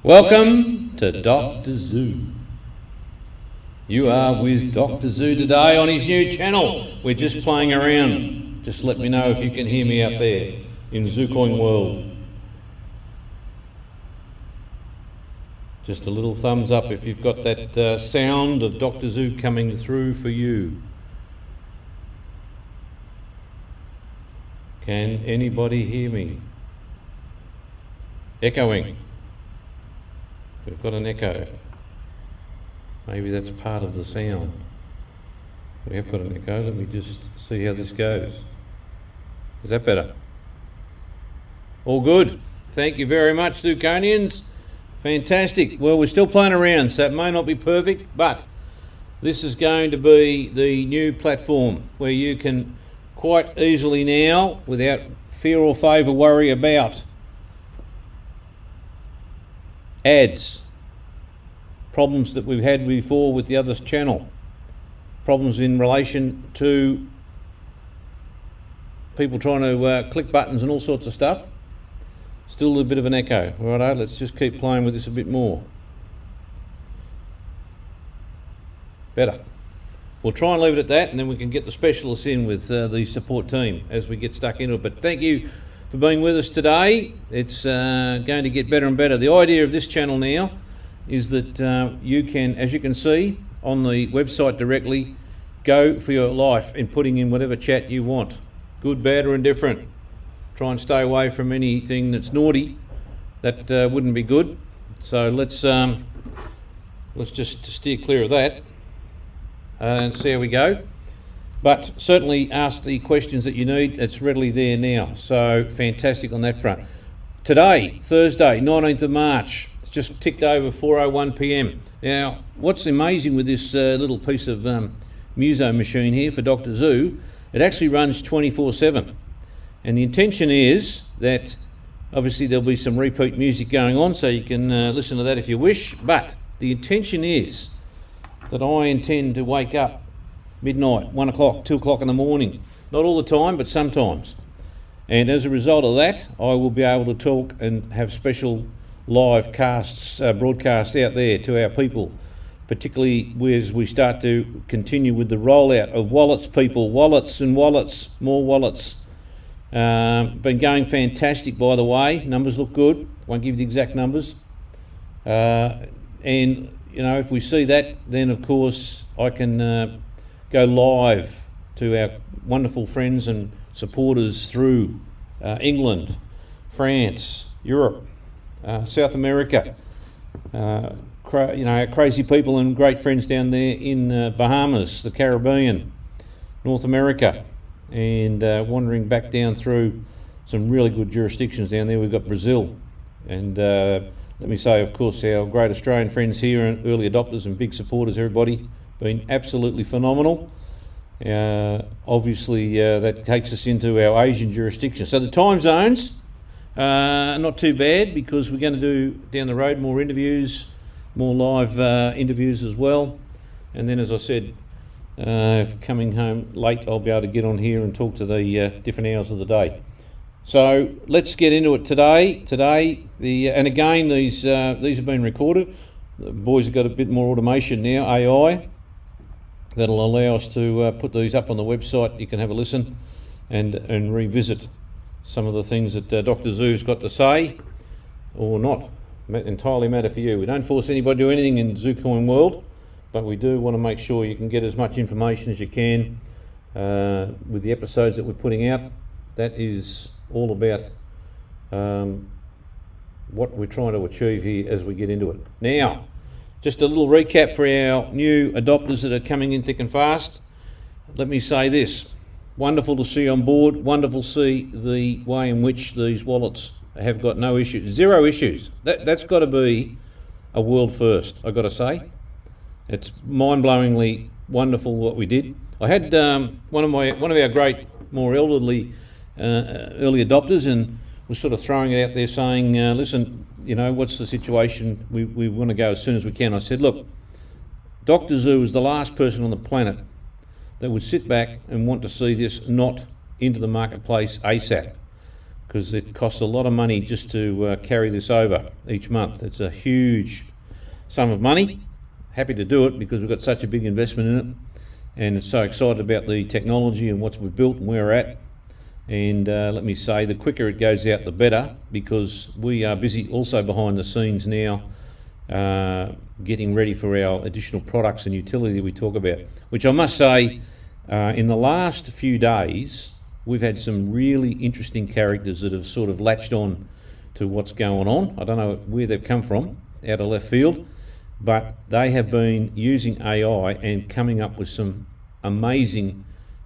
Welcome to Dr. Zoo. You are with Dr. Zoo today on his new channel. We're just playing around. Just let me know if you can hear me out there in Zucoin world. Just a little thumbs up if you've got that sound of Dr. Zoo coming through for you. Can anybody hear me? Echoing. We've got an echo. Maybe that's part of the sound. We have got an echo. Let me just see how this goes. Is that better? All good. Thank you very much, Zuconians. Fantastic. Well, we're still playing around, so it may not be perfect, but this is going to be the new platform where you can quite easily now, without fear or favour, worry about ads, problems that we've had before with the other channel, problems in relation to people trying to click buttons and all sorts of stuff. Still a little bit of an echo. Righto, let's just keep playing with this a bit more. Better. We'll try and leave it at that, and then we can get the specialists in with the support team as we get stuck into it. But thank you for being with us today. It's going to get better and better. The idea of this channel now is that you can, as you can see on the website directly, go for your life in putting in whatever chat you want, good, bad or indifferent. Try and stay away from anything that's naughty. That wouldn't be good. So let's just steer clear of that and see how we go. But certainly ask the questions that you need. It's readily there now. So fantastic on that front. Today, Thursday, 19th of March, it's just ticked over 4:01 p.m. Now, what's amazing with this little piece of muso machine here for Dr. Zoo, it actually runs 24/7. And the intention is that obviously there'll be some repeat music going on, so you can listen to that if you wish. But the intention is that I intend to wake up midnight, 1 o'clock, 2 o'clock in the morning. Not all the time, but sometimes. And as a result of that, I will be able to talk and have special live broadcasts out there to our people, particularly as we start to continue with the rollout of wallets, people. Wallets and wallets, more wallets. Been going fantastic, by the way. Numbers look good. Won't give you the exact numbers. And, you know, if we see that, then of course I can go live to our wonderful friends and supporters through England, France, Europe, South America, our crazy people and great friends down there in Bahamas, the Caribbean, North America, and wandering back down through some really good jurisdictions down there. We've got Brazil, and let me say, of course, our great Australian friends here and early adopters and big supporters, everybody, been absolutely phenomenal. Obviously, that takes us into our Asian jurisdiction. So the time zones are not too bad, because we're going to do down the road more interviews, more live interviews as well. And then, as I said, if coming home late, I'll be able to get on here and talk to the different hours of the day. So let's get into it today. And again, these have been recorded. The boys have got a bit more automation now, AI, that'll allow us to put these up on the website. You can have a listen and revisit some of the things that Dr. Zoo's got to say, or not. Entirely matter for you. We don't force anybody to do anything in Zucoin world, but we do want to make sure you can get as much information as you can with the episodes that we're putting out. That is all about what we're trying to achieve here as we get into it. Now, just a little recap for our new adopters that are coming in thick and fast. Let me say this. Wonderful to see on board. Wonderful to see the way in which these wallets have got no issues. Zero issues. That's got to be a world first, I've got to say. It's mind-blowingly wonderful what we did. I had one of our great, more elderly early adopters, and was sort of throwing it out there saying, listen, you know, what's the situation? We want to go as soon as we can. I said, look, Dr. Zoo is the last person on the planet that would sit back and want to see this not into the marketplace ASAP. because it costs a lot of money just to carry this over each month. It's a huge sum of money. Happy to do it because we've got such a big investment in it, and it's so excited about the technology and what we've built and where we're at. And let me say, the quicker it goes out, the better, because we are busy also behind the scenes now getting ready for our additional products and utility that we talk about, which I must say, in the last few days, we've had some really interesting characters that have sort of latched on to what's going on. I don't know where they've come from, out of left field, but they have been using AI and coming up with some amazing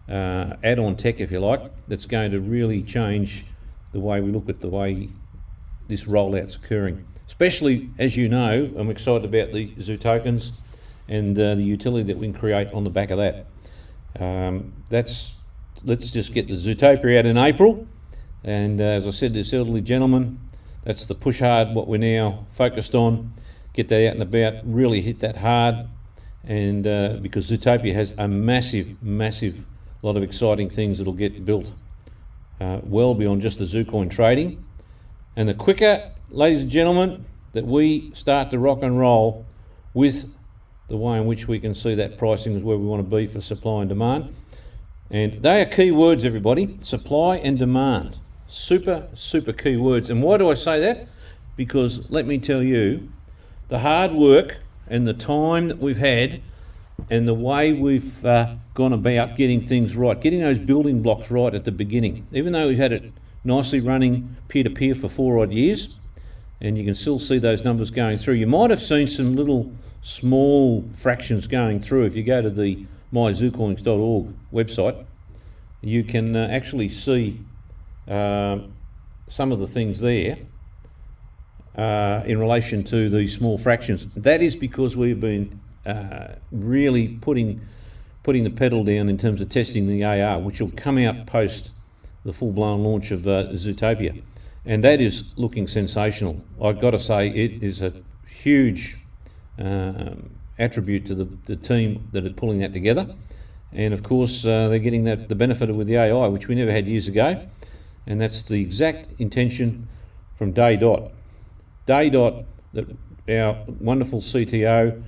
add-on tech, if you like, that's going to really change the way we look at the way this rollout's occurring. Especially, as you know, I'm excited about the Zoo tokens and the utility that we can create on the back of that. Let's just get the Zutopia out in April, and as I said to this elderly gentleman, that's the push hard, what we're now focused on. Get that out and about, really hit that hard, and because Zutopia has a massive lot of exciting things that'll get built well beyond just the Zucoin trading. And the quicker, ladies and gentlemen, that we start to rock and roll with the way in which we can see that pricing is where we want to be for supply and demand. And they are key words, everybody. Supply and demand. Super key words. And why do I say that? Because let me tell you, the hard work and the time that we've had and the way we've gone about getting things right, getting those building blocks right at the beginning, even though we've had it nicely running peer-to-peer for 4 odd years, and you can still see those numbers going through. You might have seen some little small fractions going through. If you go to the myzucoins.org website, you can actually see some of the things there in relation to these small fractions. That is because we've been really putting the pedal down in terms of testing the AR, which will come out post the full-blown launch of Zutopia, and that is looking sensational. I've got to say, it is a huge attribute to the team that are pulling that together, and of course they're getting the benefit with the AI, which we never had years ago, and that's the exact intention from day dot. Day dot that our wonderful CTO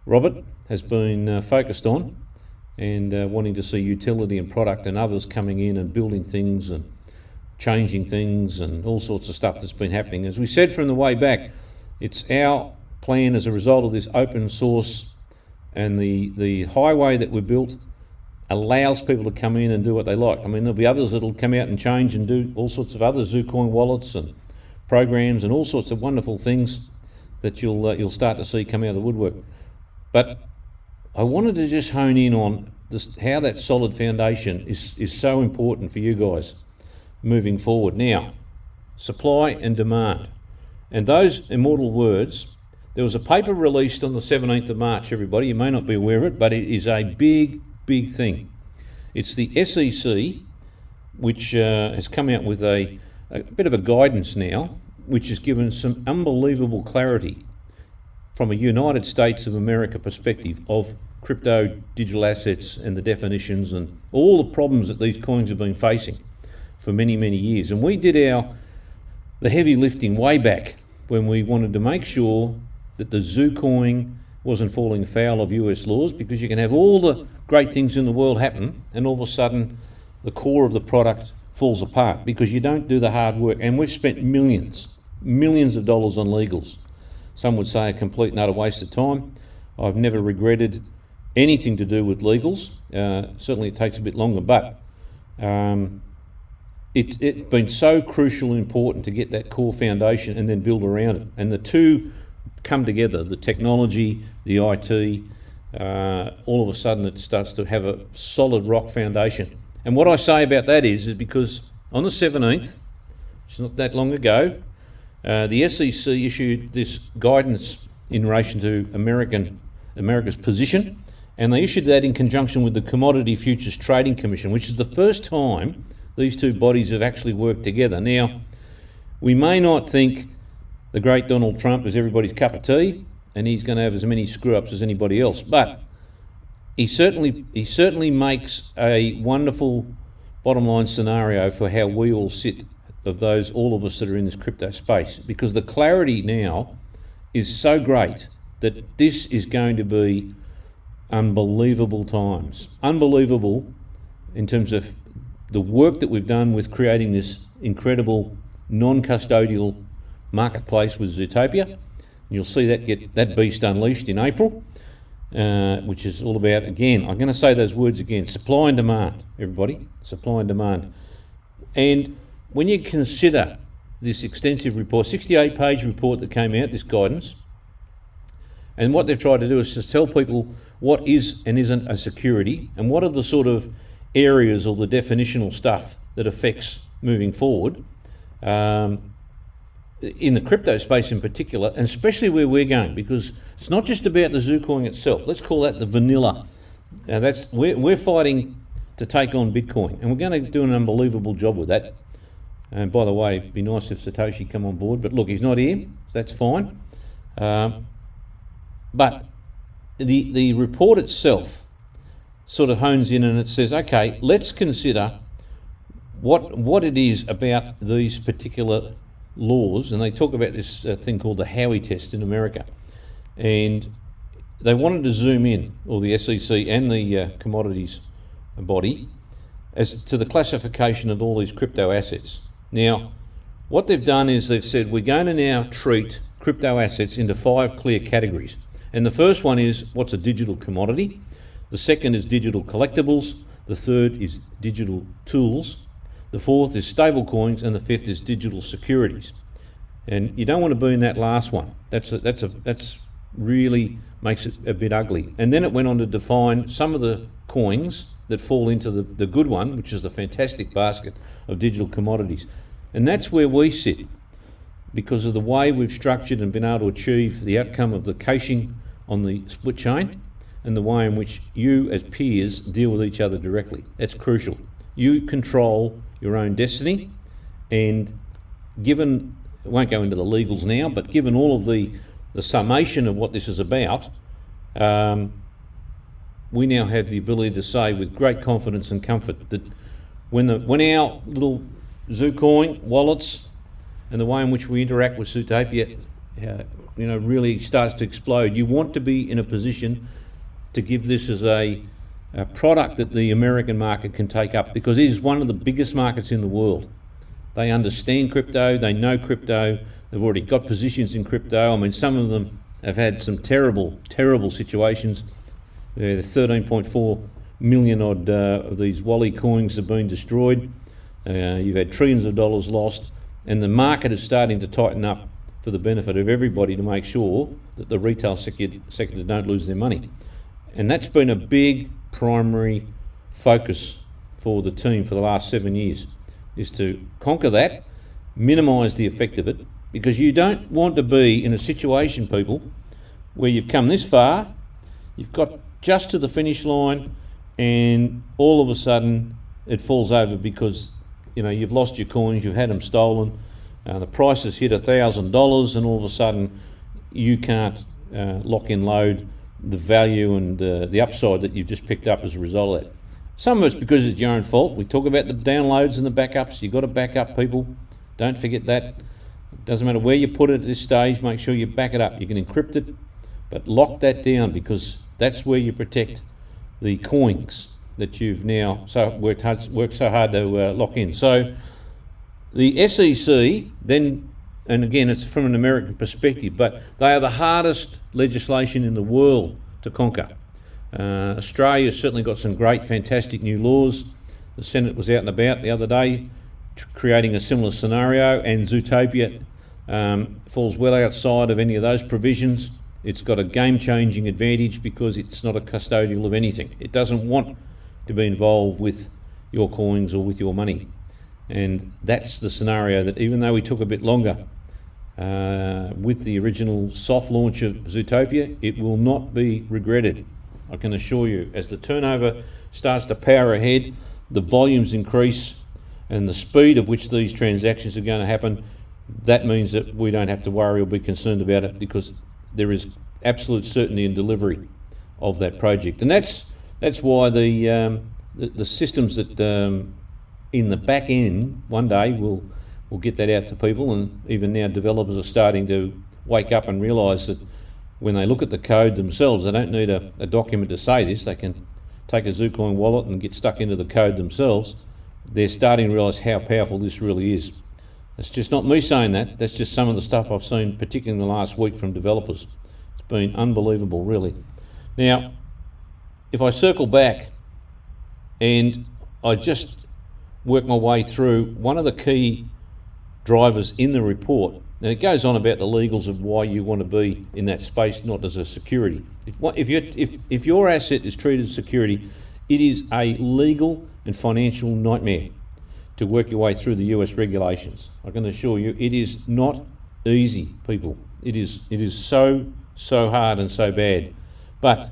Robert has been focused on, and wanting to see utility and product and others coming in and building things and changing things and all sorts of stuff that's been happening. As we said from the way back, it's our plan as a result of this open source, and the highway that we built allows people to come in and do what they like. I mean, there'll be others that'll come out and change and do all sorts of other Zucoin wallets and programs and all sorts of wonderful things that you'll start to see come out of the woodwork. But I wanted to just hone in on this, how that solid foundation is so important for you guys moving forward. Now, supply and demand. And those immortal words, there was a paper released on the 17th of March, everybody. You may not be aware of it, but it is a big thing. It's the SEC, which has come out with a bit of a guidance now, which has given some unbelievable clarity from a United States of America perspective of crypto digital assets and the definitions and all the problems that these coins have been facing for many years. And we did the heavy lifting way back when we wanted to make sure that the Zucoin wasn't falling foul of US laws, because you can have all the great things in the world happen and all of a sudden the core of the product falls apart because you don't do the hard work. And we've spent millions of dollars on legals. Some would say a complete and utter waste of time. I've never regretted anything to do with legals. Certainly it takes a bit longer, but it's been so crucial and important to get that core foundation and then build around it. And the two come together, the technology, the IT, all of a sudden it starts to have a solid rock foundation. And what I say about that is because on the 17th, it's not that long ago, the SEC issued this guidance in relation to America's position, and they issued that in conjunction with the Commodity Futures Trading Commission, which is the first time these two bodies have actually worked together. Now, we may not think the great Donald Trump is everybody's cup of tea, and he's going to have as many screw-ups as anybody else, but he certainly makes a wonderful bottom line scenario for how we all sit of those, all of us that are in this crypto space, because the clarity now is so great that this is going to be unbelievable times. Unbelievable in terms of the work that we've done with creating this incredible non-custodial marketplace with Zutopia. You'll see that get that beast unleashed in April, which is all about, again, I'm going to say those words again, supply and demand, everybody, supply and demand. And when you consider this extensive report, 68-page report that came out, this guidance, and what they've tried to do is just tell people what is and isn't a security, and what are the sort of areas or the definitional stuff that affects moving forward in the crypto space in particular, and especially where we're going, because it's not just about the Zucoin itself. Let's call that the vanilla. Now we're fighting to take on Bitcoin, and we're going to do an unbelievable job with that. And by the way, it'd be nice if Satoshi come on board, but look, he's not here, so that's fine. But the report itself sort of hones in and it says, okay, let's consider what it is about these particular laws, and they talk about this thing called the Howey test in America, and they wanted to zoom in, or the SEC and the commodities body, as to the classification of all these crypto assets. Now, what they've done is they've said we're going to now treat crypto assets into 5 clear categories. And the first one is what's a digital commodity. The second is digital collectibles. The third is digital tools. The fourth is stable coins, and the fifth is digital securities. And you don't want to be in that last one. That's really makes it a bit ugly. And then it went on to define some of the coins that fall into the good one, which is the fantastic basket of digital commodities. And that's where we sit, because of the way we've structured and been able to achieve the outcome of the caching on the split chain, and the way in which you as peers deal with each other directly. That's crucial. You control your own destiny, and given, I won't go into the legals now, but given all of the summation of what this is about, we now have the ability to say with great confidence and comfort that when our little Zucoin wallets and the way in which we interact with Zutopia really starts to explode, you want to be in a position to give this as a product that the American market can take up, because it is one of the biggest markets in the world. They understand crypto, they know crypto, they've already got positions in crypto. I mean, some of them have had some terrible, terrible situations. The 13.4 million odd of these Wally coins have been destroyed. You've had trillions of dollars lost, and the market is starting to tighten up for the benefit of everybody to make sure that the retail sector don't lose their money. And that's been a big primary focus for the team for the last 7 years, is to conquer that, minimise the effect of it, because you don't want to be in a situation, people, where you've come this far, you've got just to the finish line, and all of a sudden it falls over because you've lost your coins, you've had them stolen, the price has hit $1,000, and all of a sudden you can't lock and load the value and the upside that you've just picked up as a result of that. Some of it's because it's your own fault. We talk about the downloads and the backups. You've got to back up, people. Don't forget that. It doesn't matter where you put it at this stage, make sure you back it up. You can encrypt it, but lock that down, because that's where you protect the coins that you've now worked so hard to lock in. So the SEC then, and again it's from an American perspective, but they are the hardest legislation in the world to conquer. Australia's certainly got some great, fantastic new laws. The Senate was out and about the other day creating a similar scenario, and Zutopia falls well outside of any of those provisions. It's got a game-changing advantage because it's not a custodial of anything. It doesn't want to be involved with your coins or with your money. And that's the scenario that, even though we took a bit longer with the original soft launch of Zutopia, it will not be regretted. I can assure you, as the turnover starts to power ahead, the volumes increase, and the speed of which these transactions are going to happen, that means that we don't have to worry or be concerned about it, because there is absolute certainty in delivery of that project. And that's why the systems that in the back end one day will we'll get that out to people, and even now developers are starting to wake up and realise that when they look at the code themselves, they don't need a document to say this. They can take a Zucoin wallet and get stuck into the code themselves. They're starting to realise how powerful this really is. It's just not me saying that, that's just some of the stuff I've seen, particularly in the last week, from developers. It's been unbelievable, really. Now, if I circle back and I just work my way through one of the key drivers in the report, and it goes on about the legals of why you want to be in that space, not as a security. If your asset is treated as security, it is a legal and financial nightmare to work your way through the US regulations. I can assure you, it is not easy, people. It is so hard and so bad. But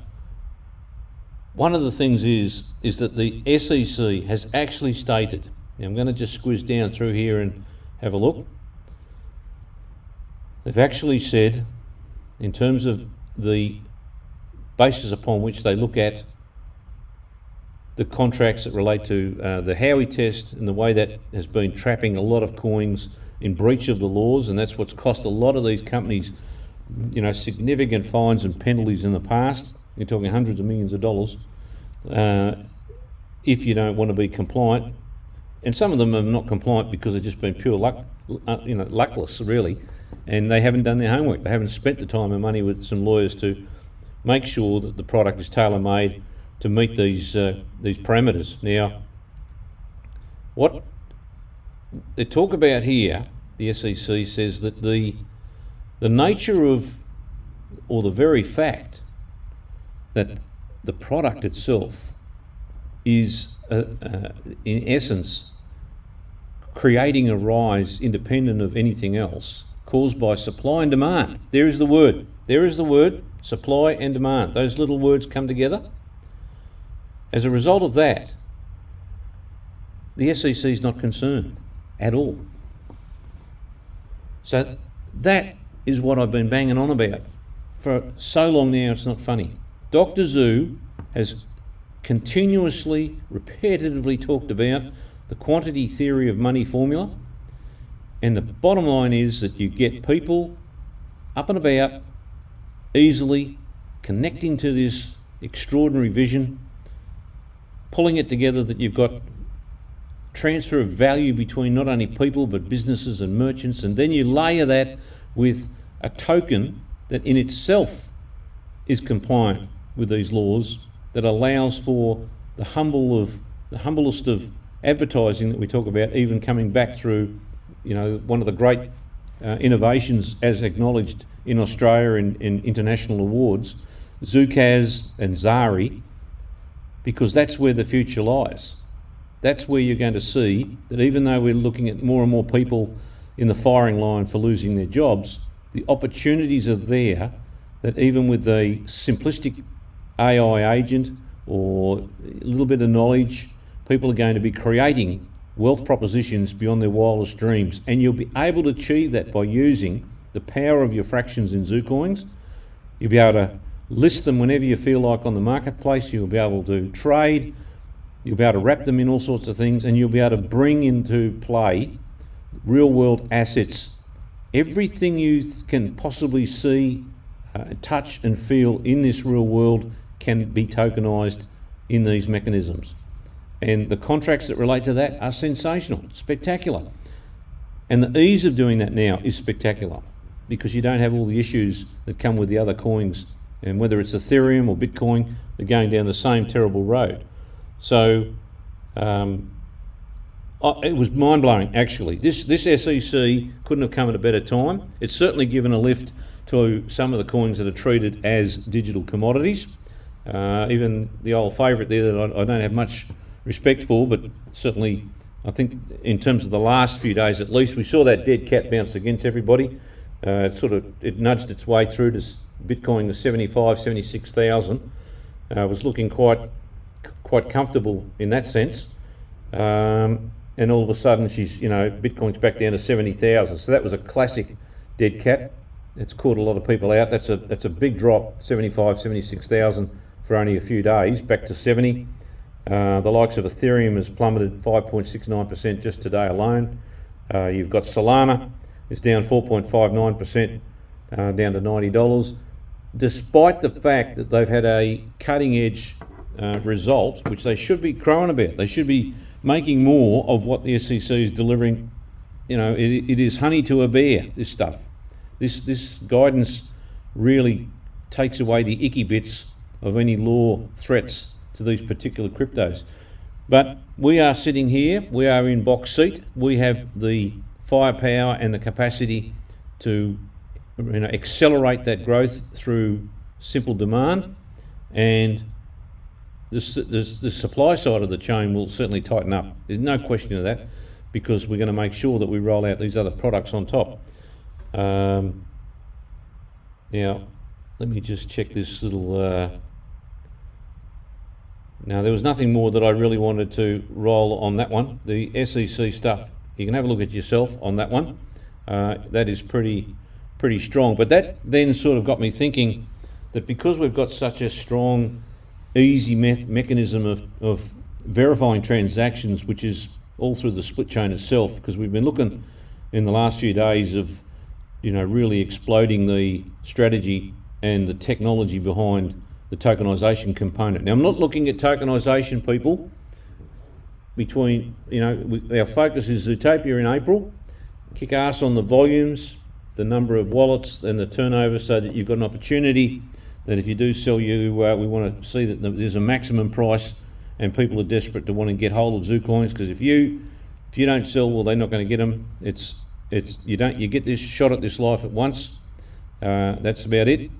one of the things is that the SEC has actually stated, now I'm going to just squeeze down through here and have a look. They've actually said, in terms of the basis upon which they look at the contracts that relate to the Howey test and the way that has been trapping a lot of coins in breach of the laws, and that's what's cost a lot of these companies, significant fines and penalties in the past. You're talking hundreds of millions of dollars if you don't want to be compliant. And some of them are not compliant because they've just been pure luck, luckless, really, and they haven't done their homework. They haven't spent the time and money with some lawyers to make sure that the product is tailor-made to meet these parameters. Now, what they talk about here, the SEC says that the nature of, or the very fact that the product itself is, in essence, creating a rise independent of anything else, caused by supply and demand. There is the word. There is the word, supply and demand. Those little words come together. As a result of that, the SEC is not concerned at all. So that is what I've been banging on about for so long now, it's not funny. Dr. Zu has continuously, repetitively talked about the quantity theory of money formula, and the bottom line is that you get people up and about easily, connecting to this extraordinary vision, pulling it together, that you've got transfer of value between not only people but businesses and merchants, and then you layer that with a token that in itself is compliant with these laws, that allows for the humblest of advertising that we talk about, even coming back through, one of the great innovations as acknowledged in Australia in international awards, Zukaz and Zari, because that's where the future lies. That's where you're going to see that even though we're looking at more and more people in the firing line for losing their jobs, the opportunities are there, that even with a simplistic AI agent or a little bit of knowledge, people are going to be creating wealth propositions beyond their wildest dreams. And you'll be able to achieve that by using the power of your fractions in Zucoins. You'll be able to list them whenever you feel like on the marketplace. You'll be able to trade. You'll be able to wrap them in all sorts of things, and you'll be able to bring into play real world assets. Everything you can possibly see, touch and feel in this real world can be tokenized in these mechanisms. And the contracts that relate to that are sensational, spectacular. And the ease of doing that now is spectacular, because you don't have all the issues that come with the other coins. And whether it's Ethereum or Bitcoin, they're going down the same terrible road. So it was mind-blowing, actually. This SEC couldn't have come at a better time. It's certainly given a lift to some of the coins that are treated as digital commodities. Even the old favourite there that I don't have much respect for, but certainly I think in terms of the last few days at least, we saw that dead cat bounce against everybody. It nudged its way through to Bitcoin to 76,000. Was looking quite comfortable in that sense. And all of a sudden Bitcoin's back down to 70,000. So that was a classic dead cat. It's caught a lot of people out. That's a big drop, 76,000 for only a few days, back to 70. The likes of Ethereum has plummeted 5.69% just today alone. You've got Solana, it's down 4.59%, down to $90, despite the fact that they've had a cutting edge result, which they should be crowing about. They should be making more of what the SEC is delivering. You know, it is honey to a bear, this stuff. This guidance really takes away the icky bits of any law threats to these particular cryptos. But we are sitting here, we are in box seat, we have the firepower and the capacity to accelerate that growth through simple demand, and the supply side of the chain will certainly tighten up. There's no question of that, because we're going to make sure that we roll out these other products on top. Now, let me just check this little... Now, there was nothing more that I really wanted to roll on that one. The SEC stuff, you can have a look at yourself on that one. That is pretty strong. But that then sort of got me thinking that because we've got such a strong, easy mechanism of verifying transactions, which is all through the split chain itself, because we've been looking in the last few days of, really exploding the strategy and the technology behind the tokenization component. Now, I'm not looking at tokenization, people. Our focus is Zutopia in April. Kick ass on the volumes, the number of wallets and the turnover, so that you've got an opportunity that if you do sell, we want to see that there's a maximum price, and people are desperate to want to get hold of Zucoins, because if you don't sell, well, they're not going to get them. You get this shot at this life at once. That's about it.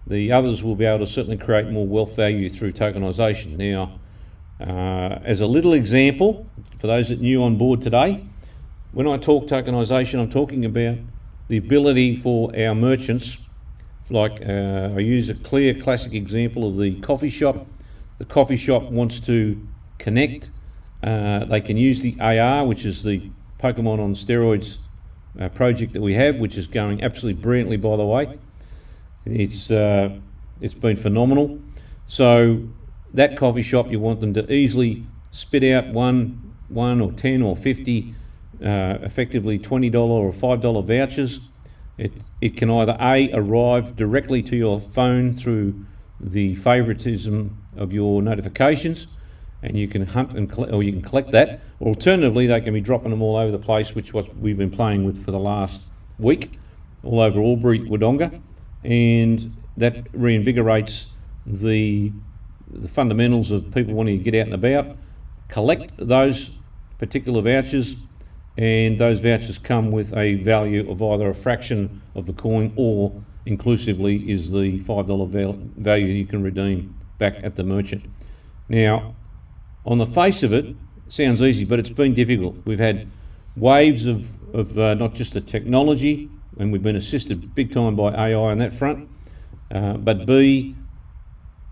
The others will be able to certainly create more wealth value through tokenization. Now, as a little example, for those that are new on board today, when I talk tokenization, I'm talking about the ability for our merchants, like I use a clear classic example of the coffee shop. The coffee shop wants to connect. They can use the AR, which is the Pokemon on steroids project that we have, which is going absolutely brilliantly, by the way. It's been phenomenal. So that coffee shop, you want them to easily spit out one or 10 or 50 effectively $20 or $5 vouchers. It can either arrive directly to your phone through the favoritism of your notifications, and you can hunt and collect, or you can collect that, or alternatively they can be dropping them all over the place, which what we've been playing with for the last week, all over Albury, Wodonga, and that reinvigorates the fundamentals of people wanting to get out and about, collect those particular vouchers, and those vouchers come with a value of either a fraction of the coin or inclusively is the $5 value you can redeem back at the merchant. Now, on the face of it, sounds easy, but it's been difficult. We've had waves of not just the technology, and we've been assisted big time by AI on that front, but B,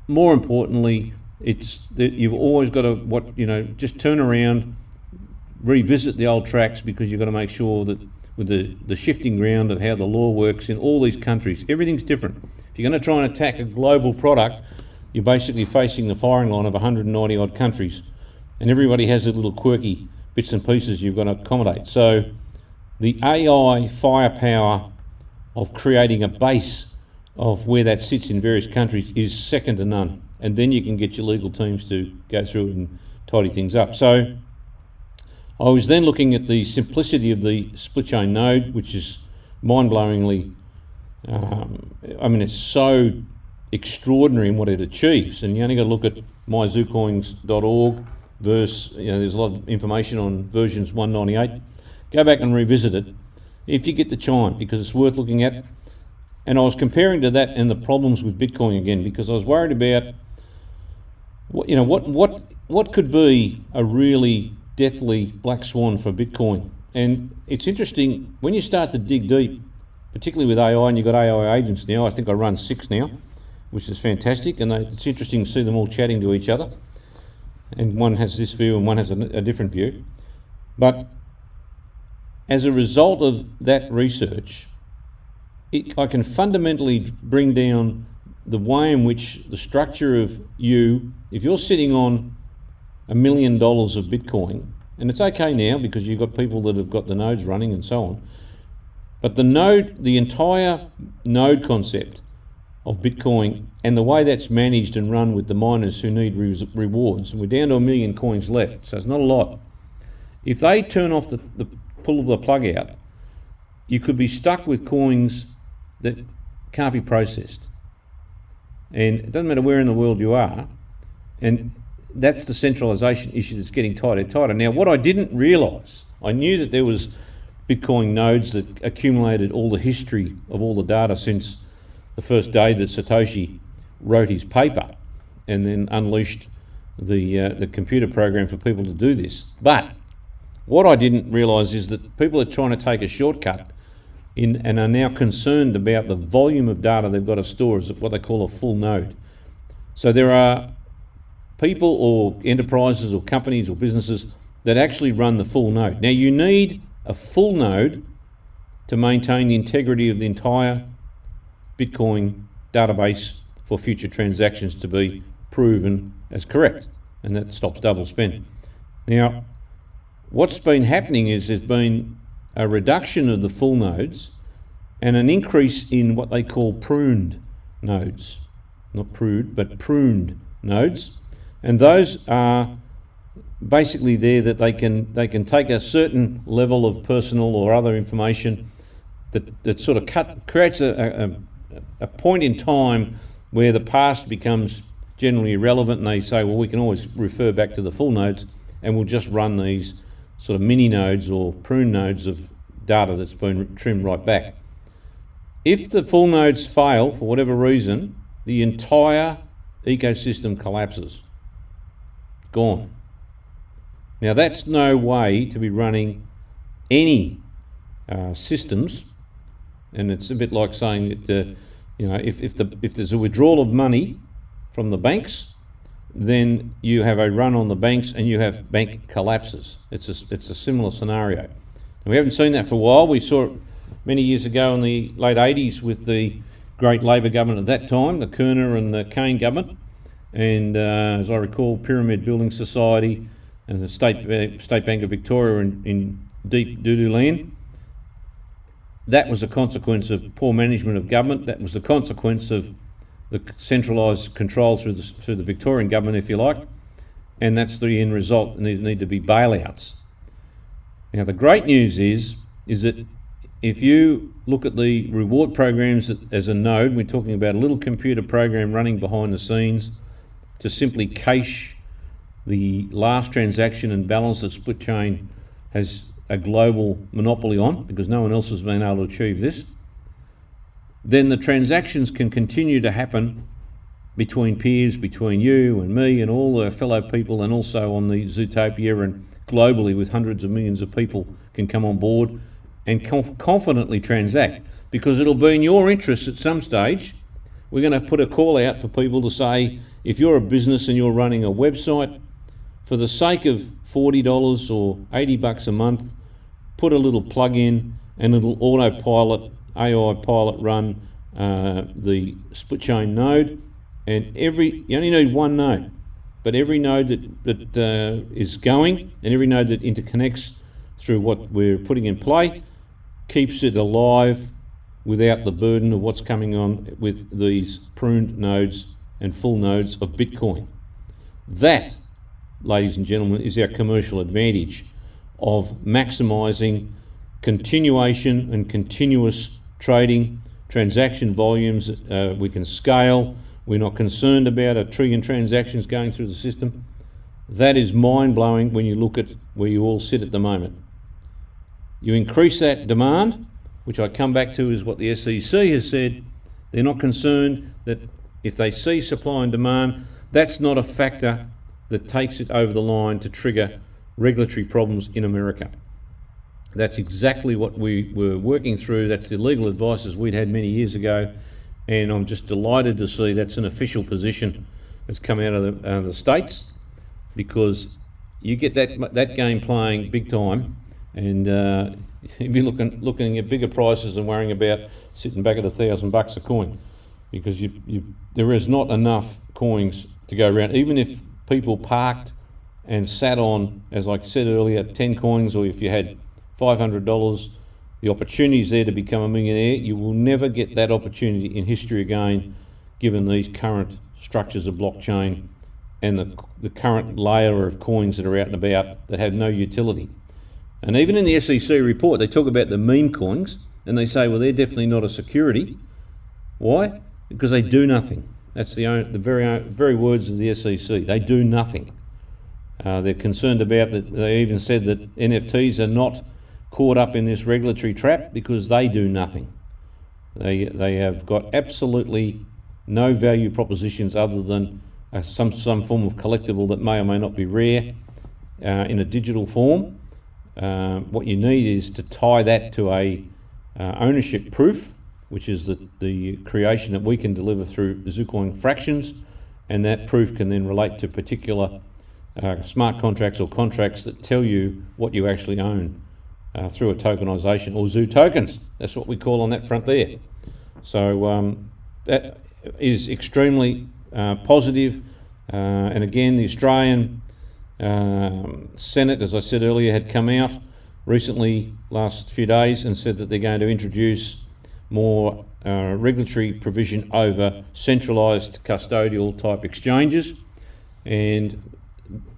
more importantly, it's that you've always got to just turn around, revisit the old tracks, because you've got to make sure that with the shifting ground of how the law works in all these countries, everything's different. If you're going to try and attack a global product, you're basically facing the firing line of 190 odd countries, and everybody has their little quirky bits and pieces you've got to accommodate. So the AI firepower of creating a base of where that sits in various countries is second to none, and then you can get your legal teams to go through and tidy things up. So I was then looking at the simplicity of the split chain node, which is mind-blowingly, it's so extraordinary in what it achieves, and you only got to look at myzucoins.org versus, there's a lot of information on versions 198. Go back and revisit it if you get the chime, because it's worth looking at. And I was comparing to that and the problems with Bitcoin again, because I was worried about what could be a really deathly black swan for Bitcoin. And it's interesting when you start to dig deep, particularly with AI, and you've got AI agents now. I think I run 6 now, which is fantastic, and it's interesting to see them all chatting to each other, and one has this view and one has a different view. But as a result of that research, I can fundamentally bring down the way in which the structure of if you're sitting on $1 million of Bitcoin, and it's okay now because you've got people that have got the nodes running and so on. But the entire node concept of Bitcoin and the way that's managed and run with the miners who need rewards, and we're down to 1 million coins left, so it's not a lot. If they turn off pull the plug out, you could be stuck with coins that can't be processed. And it doesn't matter where in the world you are, and that's the centralisation issue that's getting tighter and tighter. Now, what I didn't realise, I knew that there was Bitcoin nodes that accumulated all the history of all the data since the first day that Satoshi wrote his paper and then unleashed the computer program for people to do this. But what I didn't realise is that people are trying to take a shortcut and are now concerned about the volume of data they've got to store as what they call a full node. So there are people or enterprises or companies or businesses that actually run the full node. Now you need a full node to maintain the integrity of the entire Bitcoin database for future transactions to be proven as correct, and that stops double spend. Now, what's been happening is there's been a reduction of the full nodes and an increase in what they call pruned nodes. Not prude, but pruned nodes. And those are basically there that they can take a certain level of personal or other information that sort of creates a point in time where the past becomes generally irrelevant, and they say, well, we can always refer back to the full nodes and we'll just run these sort of mini nodes or prune nodes of data that's been trimmed right back. If the full nodes fail for whatever reason, the entire ecosystem collapses. Gone. Now that's no way to be running any systems, and it's a bit like saying that if there's a withdrawal of money from the banks, then you have a run on the banks and you have bank collapses. It's a similar scenario. And we haven't seen that for a while. We saw it many years ago in the late 80s with the great Labor government at that time, the Kerner and the Kane government, and as I recall, Pyramid Building Society and the State Bank of Victoria in deep doo-doo land. That was a consequence of poor management of government. That was the consequence of the centralised control through the Victorian government, if you like, and that's the end result. And there need to be bailouts. Now, the great news is that if you look at the reward programs as a node, we're talking about a little computer program running behind the scenes to simply cache the last transaction and balance that Split Chain has a global monopoly on, because no one else has been able to achieve this, then the transactions can continue to happen between peers, between you and me and all the fellow people, and also on the Zutopia and globally with hundreds of millions of people can come on board and confidently transact, because it'll be in your interest at some stage. We're going to put a call out for people to say, if you're a business and you're running a website, for the sake of $40 or $80 a month, put a little plug in and it'll autopilot, AI pilot run the split chain node, and you only need one node, but every node that is going and every node that interconnects through what we're putting in play keeps it alive without the burden of what's coming on with these pruned nodes and full nodes of Bitcoin. That, ladies and gentlemen, is our commercial advantage of maximising continuation and continuous trading, transaction volumes. We can scale. We're not concerned about 1 trillion transactions going through the system. That is mind-blowing when you look at where you all sit at the moment. You increase that demand, which I come back to is what the SEC has said. They're not concerned that if they see supply and demand, that's not a factor that takes it over the line to trigger regulatory problems in America. That's exactly what we were working through. That's the legal advice as we'd had many years ago, and I'm just delighted to see that's an official position that's come out of the States, because you get that game playing big time, and you'd be looking at bigger prices and worrying about sitting back at $1,000 a coin, because there is not enough coins to go around. Even if people parked and sat on, as I said earlier, 10 coins, or if you had $500, the opportunity is there to become a millionaire. You will never get that opportunity in history again, given these current structures of blockchain and the current layer of coins that are out and about that have no utility. And even in the SEC report, they talk about the meme coins, and they say, well, they're definitely not a security. Why? Because they do nothing. That's the very words of the SEC. They do nothing. They're concerned about that. They even said that NFTs are not caught up in this regulatory trap because they do nothing. They have got absolutely no value propositions other than some form of collectible that may or may not be rare in a digital form. What you need is to tie that to a ownership proof, which is the creation that we can deliver through Zucoin fractions, and that proof can then relate to particular smart contracts or contracts that tell you what you actually own through a tokenization, or Zoo tokens. That's what we call on that front there. So that is extremely positive. And again, the Australian Senate, as I said earlier, had come out recently, last few days, and said that they're going to introduce more regulatory provision over centralised custodial type exchanges. And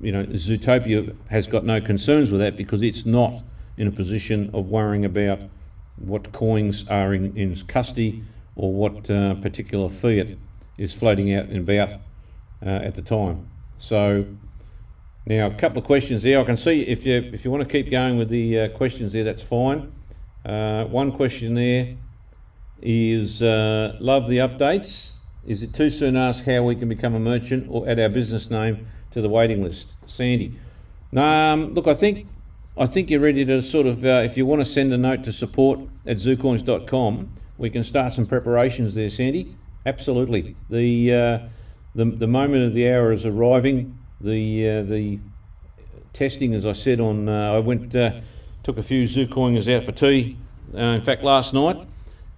Zutopia has got no concerns with that because it's not in a position of worrying about what coins are in custody or what particular fiat is floating out and about at the time. So now a couple of questions there. I can see if you want to keep going with the questions there, that's fine. One question there is, love the updates. Is it too soon to ask how we can become a merchant or add our business name to the waiting list? Sandy. Look, I think you're ready to sort of, if you want to send a note to support@zucoins.com, we can start some preparations there, Sandy. Absolutely. The moment of the hour is arriving. The testing, as I said, I went took a few Zucoiners out for tea. In fact, last night,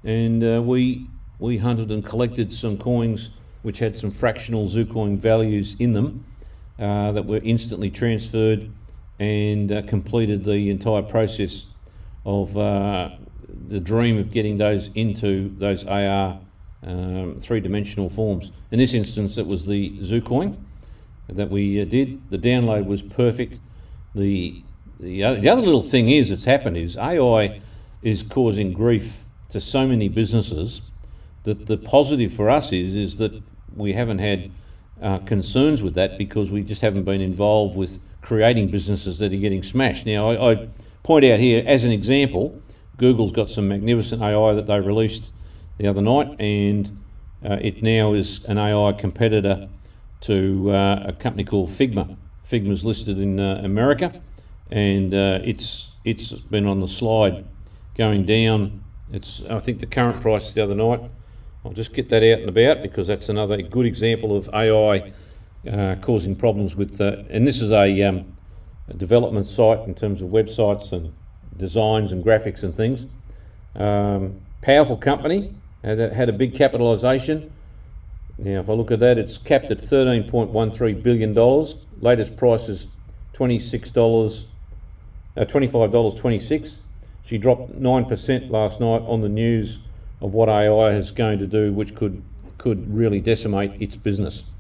and we hunted and collected some coins which had some fractional Zucoin values in them that were instantly transferred, and completed the entire process of the dream of getting those into those AR three-dimensional forms. In this instance, it was the Zucoin that we did. The download was perfect. The other little thing that's happened is AI is causing grief to so many businesses that the positive for us is that we haven't had concerns with that because we just haven't been involved with creating businesses that are getting smashed. Now, I point out here, as an example, Google's got some magnificent AI that they released the other night, and it now is an AI competitor to a company called Figma. Figma's listed in America, and it's been on the slide going down. I think the current price the other night, I'll just get that out and about because that's another good example of AI causing problems with, and this is a development site in terms of websites and designs and graphics and things. Powerful company, had a big capitalisation. Now, if I look at that, it's capped at $13.13 billion. Latest price is $25.26. She dropped 9% last night on the news of what AI is going to do, which could really decimate its business.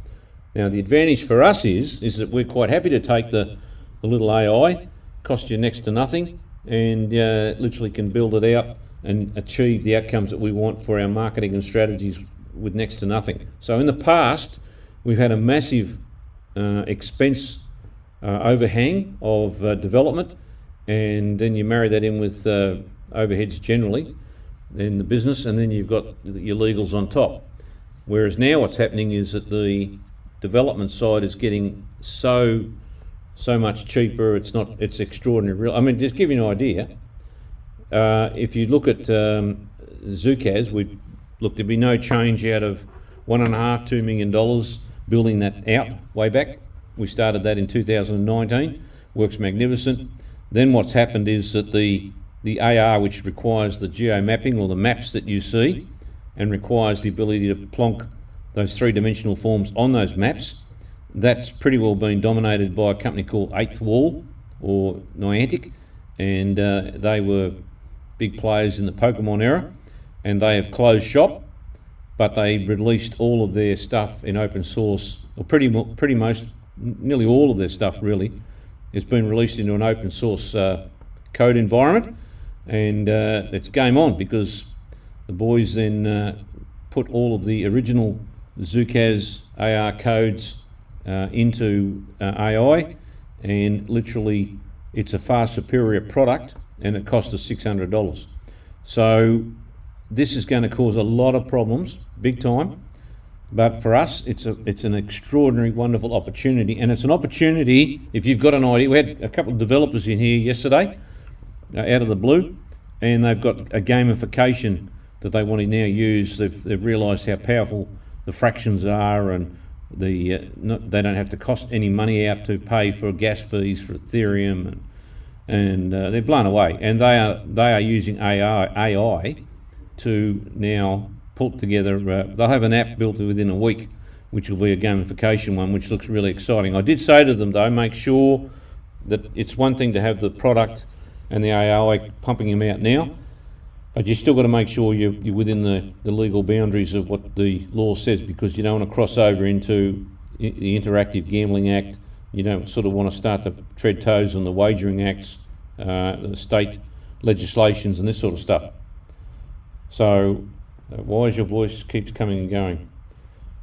Now, the advantage for us is that we're quite happy to take the little AI, cost you next to nothing, and literally can build it out and achieve the outcomes that we want for our marketing and strategies with next to nothing. So in the past, we've had a massive expense overhang of development, and then you marry that in with overheads generally in the business, and then you've got your legals on top. Whereas now what's happening is that the development side is getting so much cheaper. It's extraordinary. I mean, just give you an idea. If you look at Zucaz, there'd be no change out of $1.5–2 million building that out way back. We started that in 2019. Works magnificent. Then what's happened is that the AR, which requires the geo mapping or the maps that you see, and requires the ability to plonk those three-dimensional forms on those maps, that's pretty well been dominated by a company called Eighth Wall or Niantic, and they were big players in the Pokemon era, and they have closed shop, but they released all of their stuff in open source, or nearly all of their stuff really has been released into an open source code environment, and it's game on, because the boys then put all of the original Zucaz AR codes into AI, and literally it's a far superior product, and it cost us $600. So this is going to cause a lot of problems, big time. But for us, it's an extraordinary, wonderful opportunity, and it's an opportunity if you've got an idea. We had a couple of developers in here yesterday, out of the blue, and they've got a gamification that they want to now use. They've realised how powerful the fractions are, and they don't have to cost any money out to pay for gas fees for Ethereum, and they're blown away. And they are using AI to now put together. They'll have an app built within a week, which will be a gamification one, which looks really exciting. I did say to them though, make sure that it's one thing to have the product and the AI pumping them out now, but you still got to make sure you're within the legal boundaries of what the law says, because you don't want to cross over into the Interactive Gambling Act. You don't sort of want to start to tread toes on the Wagering Acts, the state legislations and this sort of stuff. So why is your voice keeps coming and going?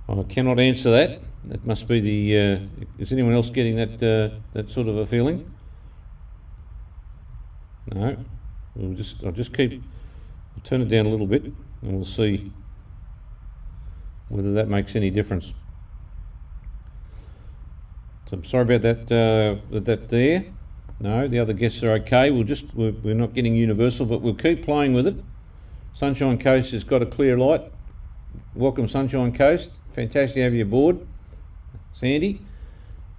I cannot answer that. That must be the... is anyone else getting that sort of a feeling? No. I'll turn it down a little bit, and we'll see whether that makes any difference. So I'm sorry about that there. No, the other guests are okay. We're not getting universal, but we'll keep playing with it. Sunshine Coast has got a clear light. Welcome, Sunshine Coast. Fantastic to have you aboard, Sandy.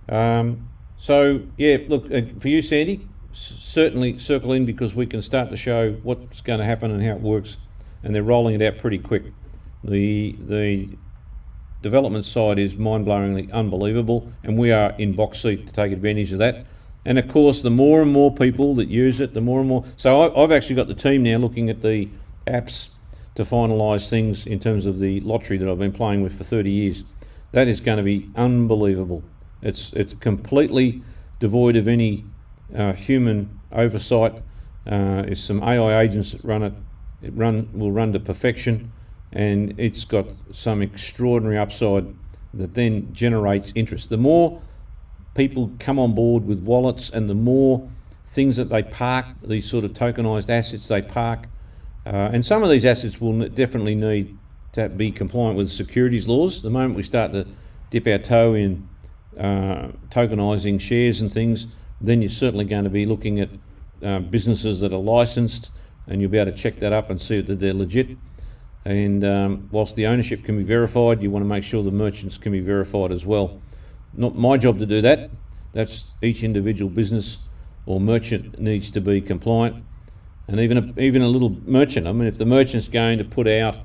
So yeah, look, for you, Sandy, certainly circle in, because we can start to show what's going to happen and how it works, and they're rolling it out pretty quick. The development side is mind-blowingly unbelievable, and we are in box seat to take advantage of that. And of course, the more and more people that use it, the more and more. So I've actually got the team now looking at the apps to finalise things in terms of the lottery that I've been playing with for 30 years. That is going to be unbelievable. It's completely devoid of any human oversight. There's some AI agents that run it. Will run to perfection, and it's got some extraordinary upside that then generates interest. The more people come on board with wallets, and the more things that they park, these sort of tokenized assets they park, and some of these assets will definitely need to be compliant with securities laws. The moment we start to dip our toe in tokenizing shares and things, then you're certainly going to be looking at businesses that are licensed, and you'll be able to check that up and see that they're legit. And whilst the ownership can be verified, you want to make sure the merchants can be verified as well. Not my job to do that. That's each individual business or merchant needs to be compliant. And even a little merchant, I mean, if the merchant's going to put out,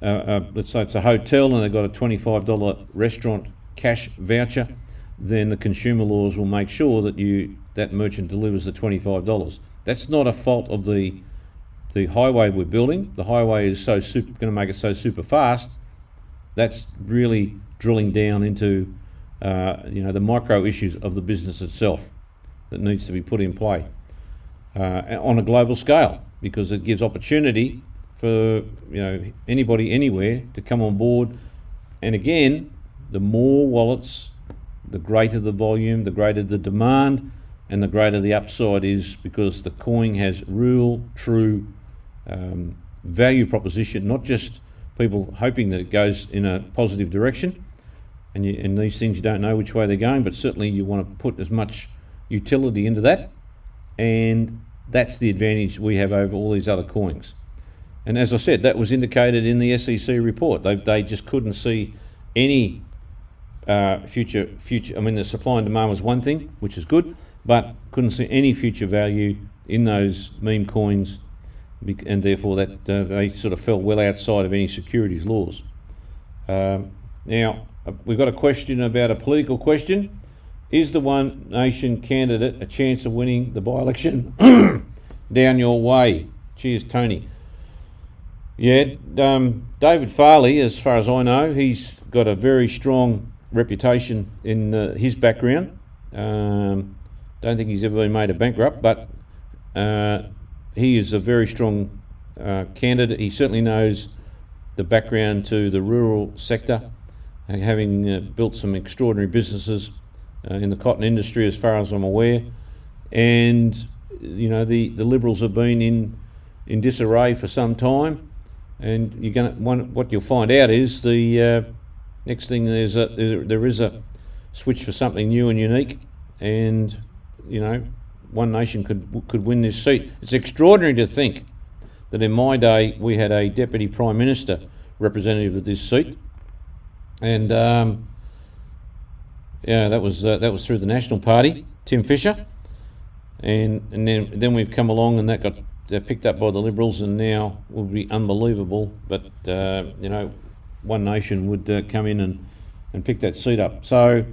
let's say it's a hotel and they've got a $25 restaurant cash voucher, then the consumer laws will make sure that that merchant delivers the $25. That's not a fault of the highway we're building. The highway is going to make it so super fast. That's really drilling down into the micro issues of the business itself that needs to be put in play on a global scale, because it gives opportunity for anybody anywhere to come on board. And again, the more wallets, the greater the volume, the greater the demand, and the greater the upside is, because the coin has real, true value proposition, not just people hoping that it goes in a positive direction. And these things, you don't know which way they're going, but certainly you want to put as much utility into that, and that's the advantage we have over all these other coins. And as I said, that was indicated in the SEC report. They just couldn't see any future. I mean, the supply and demand was one thing, which is good, but couldn't see any future value in those meme coins, and therefore that they sort of fell well outside of any securities laws. Now, we've got a question about a political question. Is the One Nation candidate a chance of winning the by-election down your way? Cheers, Tony. Yeah, David Farley, as far as I know, he's got a very strong reputation in his background. Don't think he's ever been made a bankrupt, but he is a very strong candidate. He certainly knows the background to the rural sector, having built some extraordinary businesses in the cotton industry, as far as I'm aware. And you know, the Liberals have been in disarray for some time, and what you'll find out is the next thing there is a switch for something new and unique, and you know, One Nation could win this seat. It's extraordinary to think that in my day we had a Deputy Prime Minister representative of this seat, and yeah, that was through the National Party, Tim Fisher, and then we've come along and that got picked up by the Liberals, and now will be unbelievable. But you know, One Nation would come in and pick that seat up. So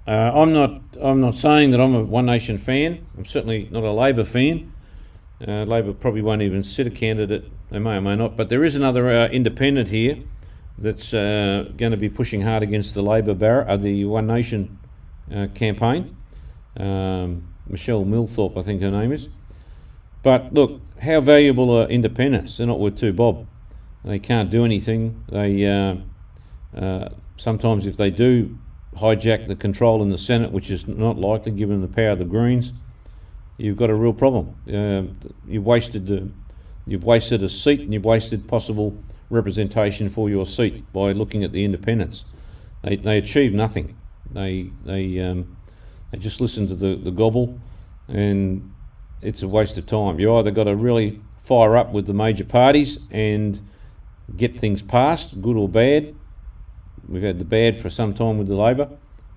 I'm not saying that I'm a One Nation fan. I'm certainly not a Labor fan. Labor probably won't even sit a candidate. They may or may not. But there is another independent here that's going to be pushing hard against the Labor the One Nation campaign. Michelle Millthorpe, I think her name is. But look, how valuable are independents? They're not worth two bob. They can't do anything. They sometimes, if they do hijack the control in the Senate, which is not likely given the power of the Greens, you've got a real problem. You've wasted a seat, and you've wasted possible representation for your seat by looking at the independents. They achieve nothing. They just listen to the gobble, and it's a waste of time. You either got to really fire up with the major parties and get things passed, good or bad. We've had the bad for some time with the Labor,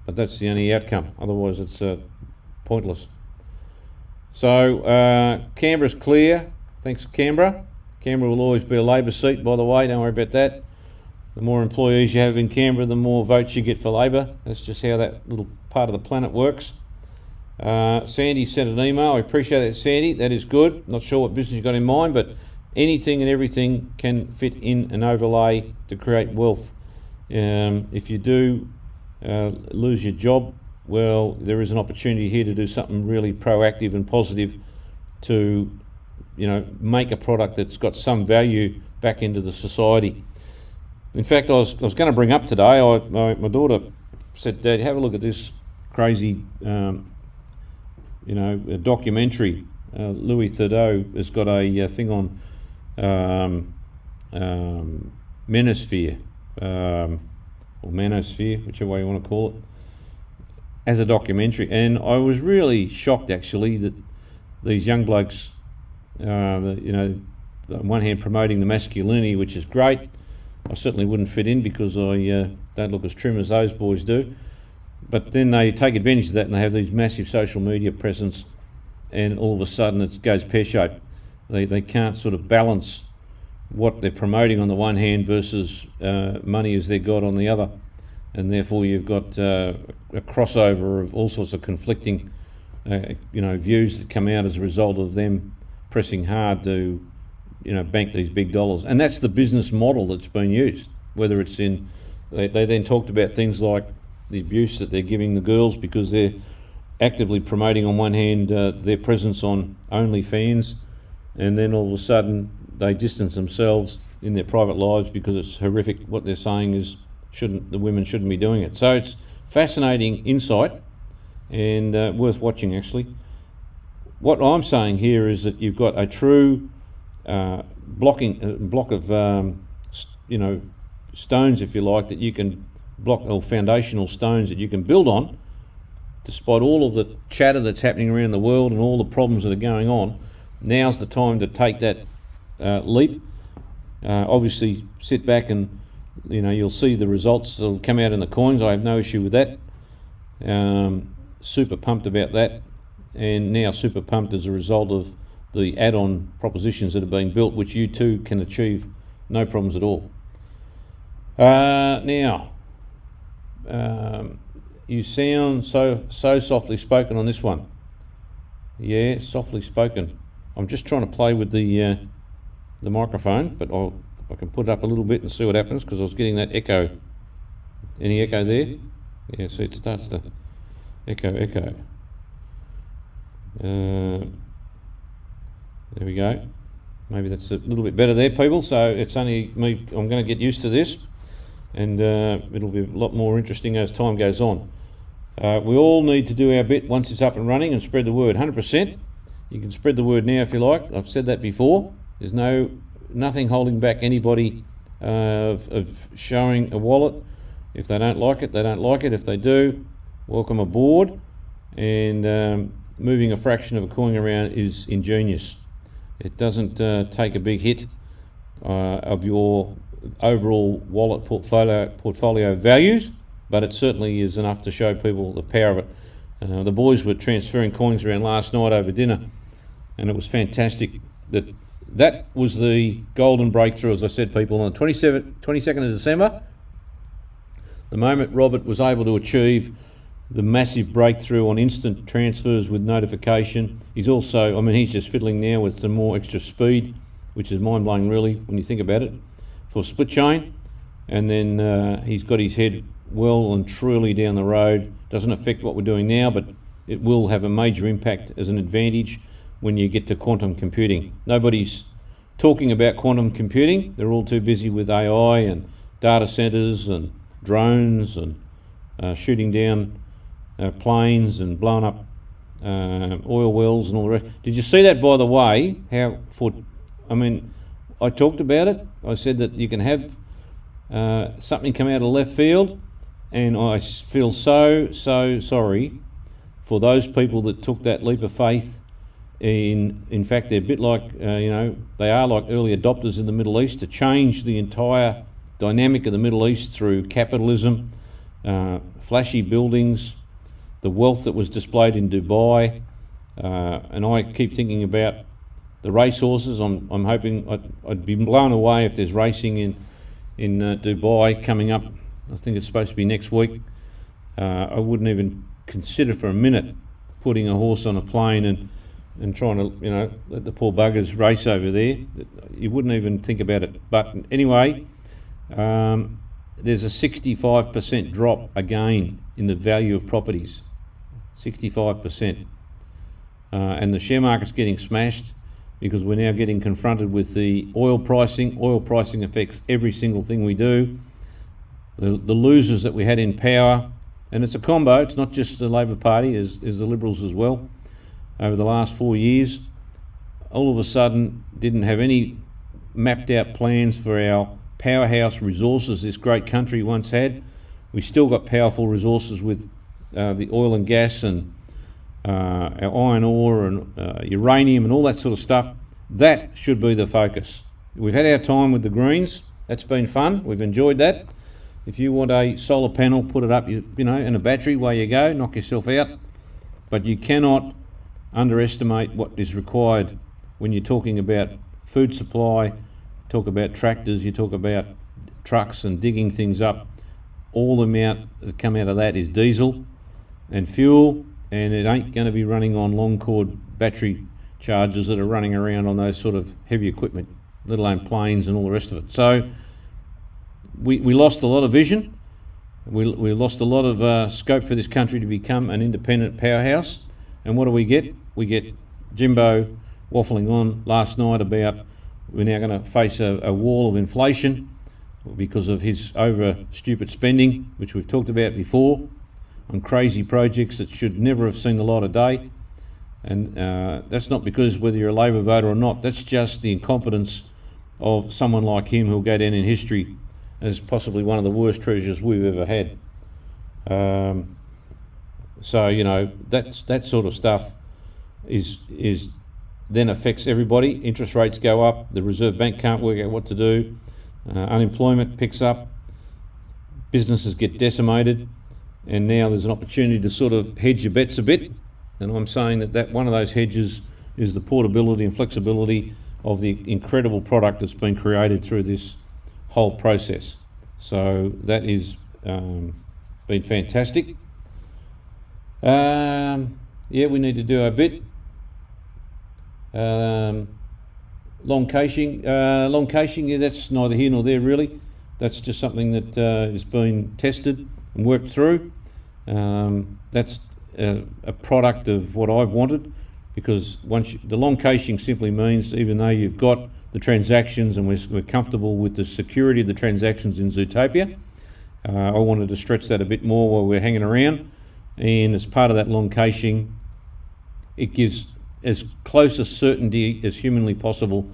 but that's the only outcome. Otherwise, it's pointless. So Canberra's clear. Thanks, Canberra. Canberra will always be a Labor seat, by the way. Don't worry about that. The more employees you have in Canberra, the more votes you get for Labor. That's just how that little part of the planet works. Sandy sent an email. I appreciate that, Sandy. That is good. Not sure what business you've got in mind, but anything and everything can fit in an overlay to create wealth. If you do lose your job, well, there is an opportunity here to do something really proactive and positive to, you know, make a product that's got some value back into the society. In fact, I was going to bring up today, my daughter said, Dad, have a look at this crazy, a documentary. Louis Theroux has got a thing on manosphere, or manosphere, whichever way you want to call it, as a documentary. And I was really shocked, actually, that these young blokes, on one hand promoting the masculinity, which is great. I certainly wouldn't fit in because I don't look as trim as those boys do. But then they take advantage of that and they have these massive social media presence, and all of a sudden it goes pear-shaped. They can't sort of balance what they're promoting on the one hand versus money as their god on the other. And therefore you've got a crossover of all sorts of conflicting views that come out as a result of them pressing hard to bank these big dollars. And that's the business model that's been used. Whether it's in, they then talked about things like the abuse that they're giving the girls because they're actively promoting on one hand their presence on OnlyFans, and then all of a sudden they distance themselves in their private lives because it's horrific. What they're saying is the women shouldn't be doing it. So it's fascinating insight and worth watching, actually. What I'm saying here is that you've got a true block of stones, if you like, that you can block, or foundational stones that you can build on, despite all of the chatter that's happening around the world and all the problems that are going on. Now's the time to take that leap. Obviously, sit back and you'll see the results that'll come out in the coins. I have no issue with that. Super pumped about that, and now super pumped as a result of the add-on propositions that are being built, which you too can achieve no problems at all. Now, you sound so softly spoken on this one. Yeah, softly spoken. I'm just trying to play with the microphone, but I can put it up a little bit and see what happens, because I was getting that echo. Any echo there? Yeah, see, it starts to echo. There we go. Maybe that's a little bit better there, people. So it's only me. I'm going to get used to this, and it'll be a lot more interesting as time goes on. We all need to do our bit once it's up and running and spread the word. 100%. You can spread the word now if you like. I've said that before. There's nothing holding back anybody of showing a wallet. If they don't like it, they don't like it. If they do, welcome aboard. And moving a fraction of a coin around is ingenious. It doesn't take a big hit of your overall wallet portfolio values, but it certainly is enough to show people the power of it. The boys were transferring coins around last night over dinner, and it was fantastic. That was the golden breakthrough, as I said, people, on the 22nd of December. The moment Robert was able to achieve the massive breakthrough on instant transfers with notification. He's also, he's just fiddling now with some more extra speed, which is mind-blowing really when you think about it, for split chain. And then he's got his head well and truly down the road. Doesn't affect what we're doing now, but it will have a major impact as an advantage when you get to quantum computing. Nobody's talking about quantum computing. They're all too busy with AI and data centers and drones and shooting down planes and blowing up oil wells and all the rest. Did you see that, by the way? I talked about it. I said that you can have something come out of left field, and I feel so sorry for those people that took that leap of faith. In fact, they're a bit like, they are like early adopters in the Middle East to change the entire dynamic of the Middle East through capitalism, flashy buildings, the wealth that was displayed in Dubai, and I keep thinking about the racehorses. I'm hoping I'd be blown away if there's racing in Dubai coming up. I think it's supposed to be next week. I wouldn't even consider for a minute putting a horse on a plane and trying to let the poor buggers race over there. You wouldn't even think about it. But anyway, there's a 65% drop again in the value of properties. 65%. And the share market's getting smashed because we're now getting confronted with the oil pricing. Oil pricing affects every single thing we do. The losers that we had in power, and it's a combo, it's not just the Labor Party, there's the Liberals as well, over the last 4 years, all of a sudden didn't have any mapped out plans for our powerhouse resources this great country once had. We still got powerful resources with the oil and gas and our iron ore and uranium and all that sort of stuff. That should be the focus. We've had our time with the Greens. That's been fun. We've enjoyed that. If you want a solar panel, put it up, in a battery, away you go, knock yourself out. But you cannot underestimate what is required when you're talking about food supply, talk about tractors, you talk about trucks and digging things up. All the amount that come out of that is diesel and fuel, and it ain't going to be running on long cord battery chargers that are running around on those sort of heavy equipment, let alone planes and all the rest of it. So we lost a lot of vision. We lost a lot of scope for this country to become an independent powerhouse. And what do? We get Jimbo waffling on last night about we're now going to face a wall of inflation because of his over stupid spending, which we've talked about before, on crazy projects that should never have seen the light of day. And that's not because whether you're a Labor voter or not, that's just the incompetence of someone like him who'll go down in history as possibly one of the worst treasurers we've ever had. So that sort of stuff is then affects everybody. Interest rates go up, the Reserve Bank can't work out what to do, unemployment picks up, businesses get decimated, and now there's an opportunity to sort of hedge your bets a bit. And I'm saying that one of those hedges is the portability and flexibility of the incredible product that's been created through this whole process. So that is been fantastic. Yeah, we need to do our bit. Long caching, yeah, that's neither here nor there really. That's just something that is being tested and worked through. That's a product of what I've wanted, because the long caching simply means, even though you've got the transactions and we're comfortable with the security of the transactions in Zutopia, I wanted to stretch that a bit more while we're hanging around, and as part of that long caching, it gives as close a certainty as humanly possible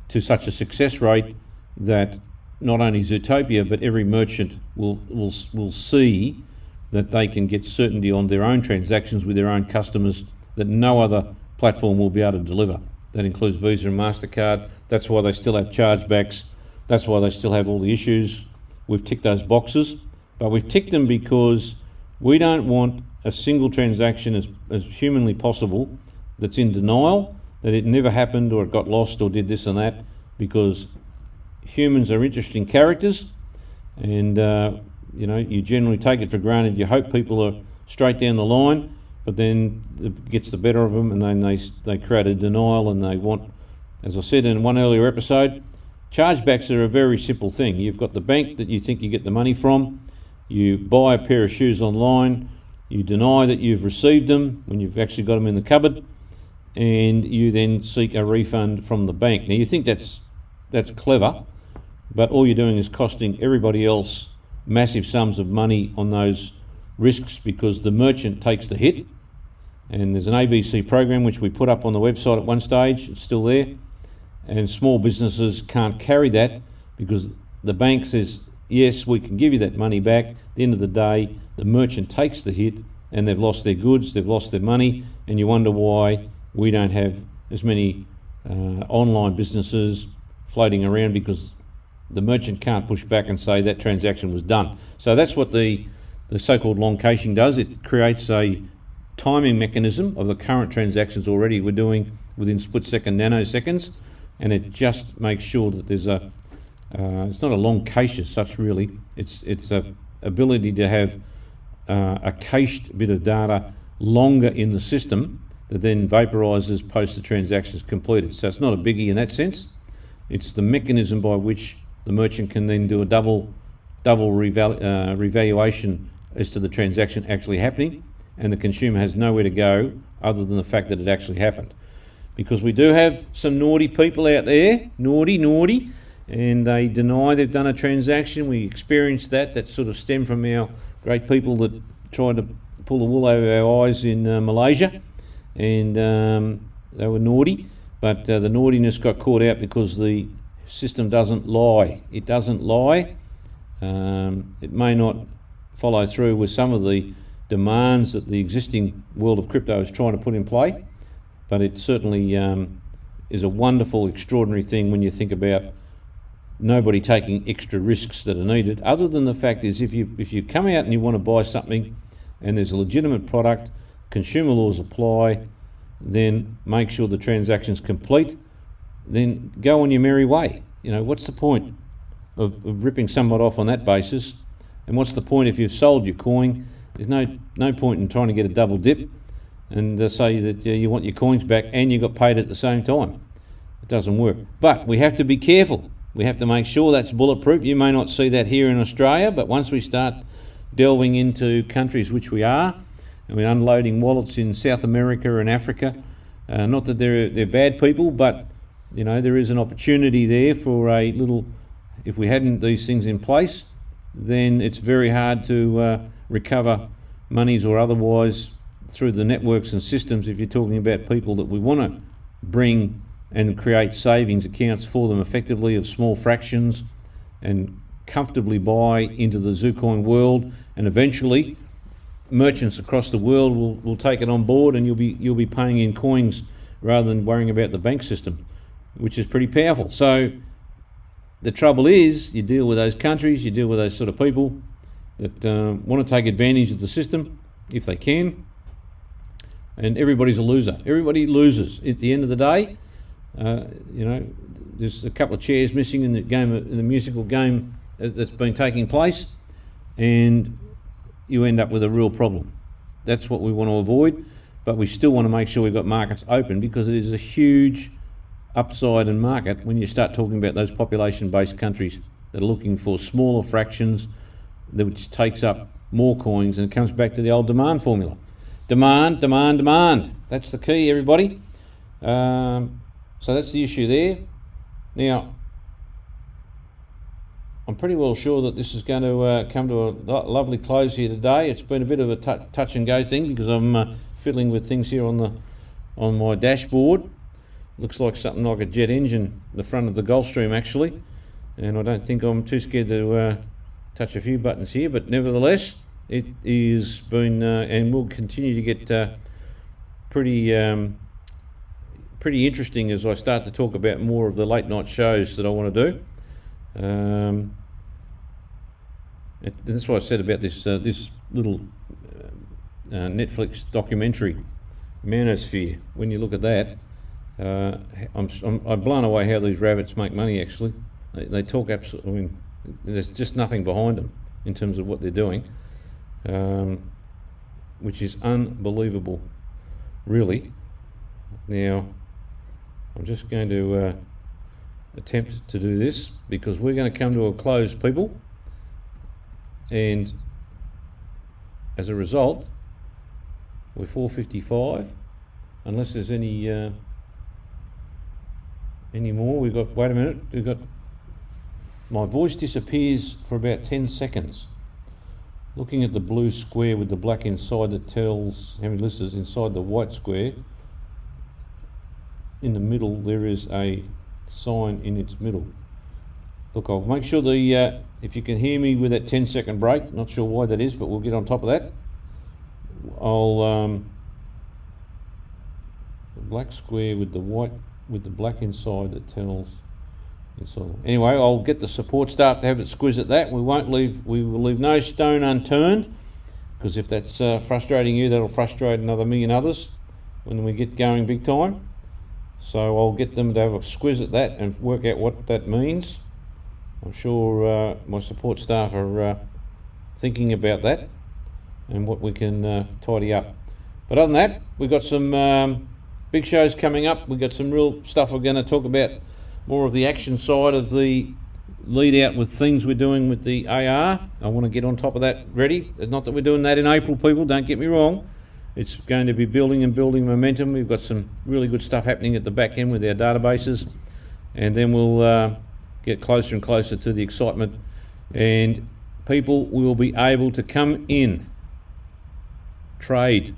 to such a success rate that not only Zutopia but every merchant will see that they can get certainty on their own transactions with their own customers that no other platform will be able to deliver. That includes Visa and MasterCard. That's why they still have chargebacks. That's why they still have all the issues. We've ticked those boxes, but we've ticked them because we don't want a single transaction as humanly possible that's in denial that it never happened or it got lost or did this and that, because humans are interesting characters, and you generally take it for granted. You hope people are straight down the line, but then it gets the better of them, and then they create a denial, and they want, as I said in one earlier episode, chargebacks are a very simple thing. You've got the bank that you think you get the money from, you buy a pair of shoes online, you deny that you've received them when you've actually got them in the cupboard, and you then seek a refund from the bank. Now you think that's clever, but all you're doing is costing everybody else massive sums of money on those risks, because the merchant takes the hit. And there's an ABC program which we put up on the website at one stage, it's still there, and small businesses can't carry that because the bank says, yes, we can give you that money back. At the end of the day, the merchant takes the hit and they've lost their goods, they've lost their money, and you wonder why we don't have as many online businesses floating around, because the merchant can't push back and say that transaction was done. So that's what the so-called long caching does. It creates a timing mechanism of the current transactions already we're doing within split-second nanoseconds, and it just makes sure that there's it's not a long cache as such really, it's a ability to have a cached bit of data longer in the system that then vaporises post the transactions completed. So it's not a biggie in that sense. It's the mechanism by which the merchant can then do a double revaluation as to the transaction actually happening, and the consumer has nowhere to go other than the fact that it actually happened. Because we do have some naughty people out there, naughty, and they deny they've done a transaction. We experienced that sort of stemmed from our great people that tried to pull the wool over our eyes in Malaysia, and they were naughty, but the naughtiness got caught out because the system doesn't lie. It doesn't lie. It may not follow through with some of the demands that the existing world of crypto is trying to put in play, but it certainly is a wonderful, extraordinary thing when you think about nobody taking extra risks that are needed, other than the fact is if you come out and you want to buy something and there's a legitimate product, consumer laws apply, then make sure the transaction's complete, then go on your merry way. What's the point of ripping someone off on that basis? And what's the point if you've sold your coin? There's no point in trying to get a double dip and say that you want your coins back and you got paid at the same time. It doesn't work. But we have to be careful. We have to make sure that's bulletproof. You may not see that here in Australia, but once we start delving into countries, which we are, and we're unloading wallets in South America and Africa, not that they're bad people, but there is an opportunity there for a little. If we hadn't these things in place, then it's very hard to recover monies or otherwise through the networks and systems. If you're talking about people that we want to bring and create savings accounts for them effectively of small fractions and comfortably buy into the Zucoin world, and eventually merchants across the world will take it on board, and you'll be paying in coins rather than worrying about the bank system, which is pretty powerful. So the trouble is, you deal with those countries, you deal with those sort of people that want to take advantage of the system if they can, and everybody's a loser. Everybody loses at the end of the day. There's a couple of chairs missing in the musical game that's been taking place, and you end up with a real problem. That's what we want to avoid, but we still want to make sure we've got markets open, because it is a huge upside in market when you start talking about those population-based countries that are looking for smaller fractions, which takes up more coins, and it comes back to the old demand formula. Demand, demand, demand. That's the key, everybody. So that's the issue there. Now, I'm pretty well sure that this is going to come to a lovely close here today. It's been a bit of a touch and go thing, because I'm fiddling with things here on my dashboard. Looks like something like a jet engine, the front of the Gulfstream actually, and I don't think I'm too scared to touch a few buttons here, but nevertheless it is been and will continue to get pretty interesting as I start to talk about more of the late night shows that I want to do. And that's what I said about this this little Netflix documentary, Manosphere. When you look at that, I'm blown away how these rabbits make money. Actually, they talk absolutely. I mean, there's just nothing behind them in terms of what they're doing, which is unbelievable, really. Now, I'm just going to attempt to do this, because we're going to come to a close, people, and as a result, we're 4:55. Unless there's any more, we've got. Wait a minute, we've got. My voice disappears for about 10 seconds. Looking at the blue square with the black inside that tells how many listeners inside the white square. In the middle, there is a sign in its middle. Look, I'll make sure if you can hear me with that 10-second break, not sure why that is, but we'll get on top of that. I'll the black square with the white, with the black inside that tells inside. Anyway, I'll get the support staff to have a squiz at that. We will leave no stone unturned, because if that's frustrating you, that'll frustrate another million others when we get going big time. So I'll get them to have a squiz at that and work out what that means. I'm sure my support staff are thinking about that and what we can tidy up. But other than that, we've got some big shows coming up. We've got some real stuff we're going to talk about, more of the action side of the lead out with things we're doing with the AR. I want to get on top of that ready. It's not that we're doing that in April, people, don't get me wrong. It's going to be building and building momentum. We've got some really good stuff happening at the back end with our databases, and then we'll get closer and closer to the excitement, and people will be able to come in, trade.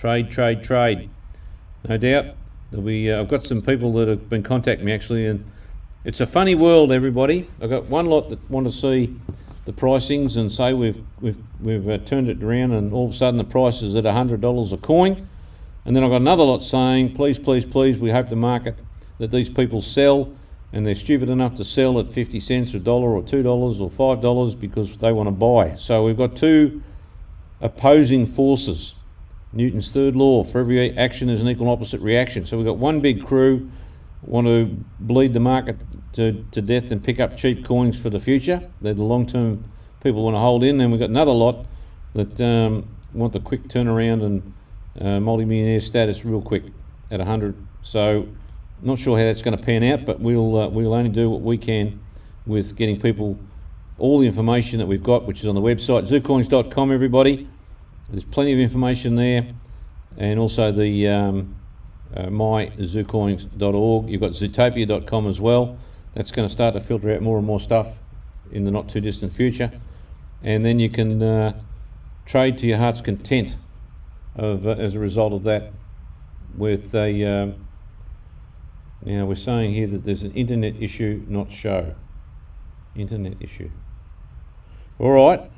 No doubt. There'll be. I've got some people that have been contacting me actually, and it's a funny world, everybody. I've got one lot that want to see the pricings and say we've turned it around, and all of a sudden the price is at $100 a coin. And then I've got another lot saying, please, we hope the market that these people sell, and they're stupid enough to sell at 50 cents, $1 or $2 or $5 because they want to buy. So we've got two opposing forces. Newton's third law, for every action there's an equal and opposite reaction. So we've got one big crew want to bleed the market to death and pick up cheap coins for the future. They're the long-term people want to hold in. Then we've got another lot that want the quick turnaround and multi-millionaire status real quick at 100. So not sure how that's going to pan out, but we'll only do what we can with getting people all the information that we've got, which is on the website, zucoins.com, everybody. There's plenty of information there, and also the myzucoins.org. You've got Zutopia.com as well. That's going to start to filter out more and more stuff in the not too distant future, and then you can trade to your heart's content as a result of that. With a now we're saying here that there's an internet issue, not show. Internet issue. All right.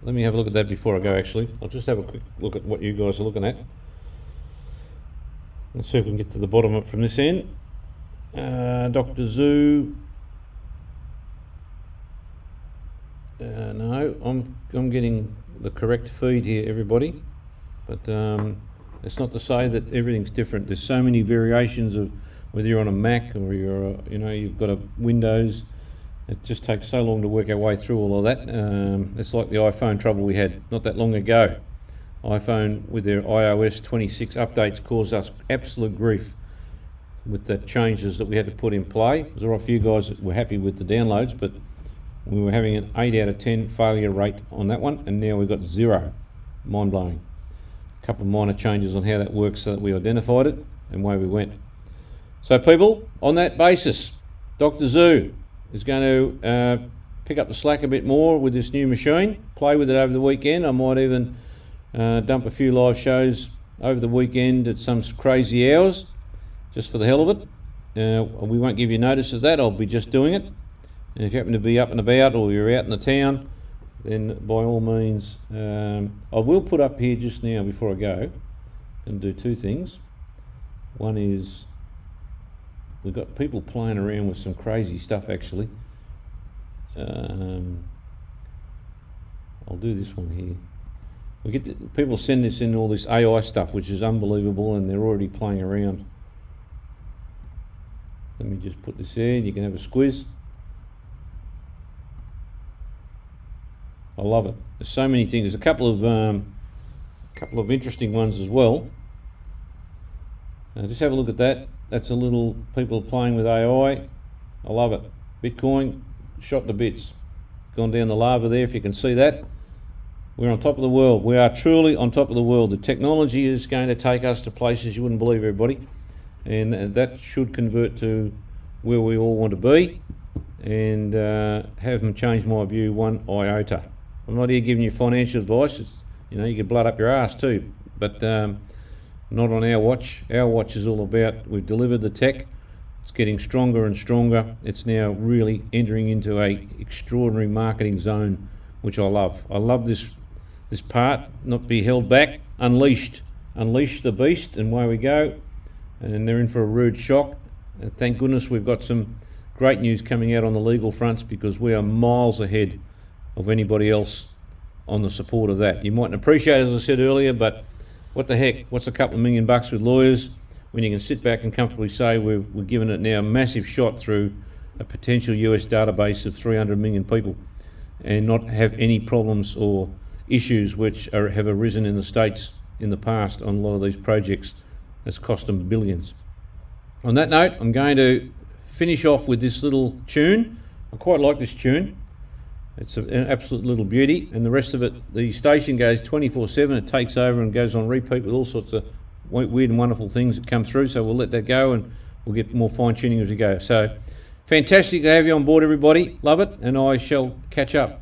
Let me have a look at that before I go, actually. I'll just have a quick look at what you guys are looking at. Let's see if we can get to the bottom of it from this end. Dr. Zoo. No, I'm getting the correct feed here, everybody. But it's not to say that everything's different. There's so many variations of whether you're on a Mac or you've got a Windows. It just takes so long to work our way through all of that. It's like the iPhone trouble we had not that long ago. iPhone with their iOS 26 updates caused us absolute grief with the changes that we had to put in play. There were a few guys that were happy with the downloads, but we were having an 8 out of 10 failure rate on that one, and now we've got 0. Mind blowing. A couple of minor changes on how that works so that we identified it and away we went. So people, on that basis, Dr. Zoo is going to pick up the slack a bit more with this new machine, play with it over the weekend. I might even dump a few live shows over the weekend at some crazy hours, just for the hell of it. We won't give you notice of that, I'll be just doing it. And if you happen to be up and about or you're out in the town, then by all means, I will put up here just now before I go and do two things. One is we've got people playing around with some crazy stuff actually. I'll do this one here. We get people send this in all this AI stuff, which is unbelievable, and they're already playing around. Let me just put this there and you can have a squiz. I love it. There's so many things. There's a couple of interesting ones as well. Just have a look at that. That's a little people playing with AI. I love it. Bitcoin shot to bits. Gone down the lava there, if you can see that. We're on top of the world. We are truly on top of the world. The technology is going to take us to places you wouldn't believe, everybody. And that should convert to where we all want to be, and haven't changed my view one iota. I'm not here giving you financial advice. You know, you can blood up your ass too, but not on our watch. Our watch is all about, we've delivered the tech. It's getting stronger and stronger. It's now really entering into a extraordinary marketing zone, which I love. I love this part, not be held back, unleashed. Unleash the beast, and away we go. And they're in for a rude shock. And thank goodness we've got some great news coming out on the legal fronts, because we are miles ahead of anybody else on the support of that. You mightn't appreciate it, as I said earlier, but what the heck? What's a couple of $1 million with lawyers when you can sit back and comfortably say we're giving it now a massive shot through a potential US database of 300 million people, and not have any problems or issues which have arisen in the States in the past on a lot of these projects. That's cost them billions. On that note, I'm going to finish off with this little tune. I quite like this tune. It's an absolute little beauty, and the rest of it, the station goes 24/7. It takes over and goes on repeat with all sorts of weird and wonderful things that come through, so we'll let that go and we'll get more fine-tuning as we go. So fantastic to have you on board, everybody. Love it, and I shall catch up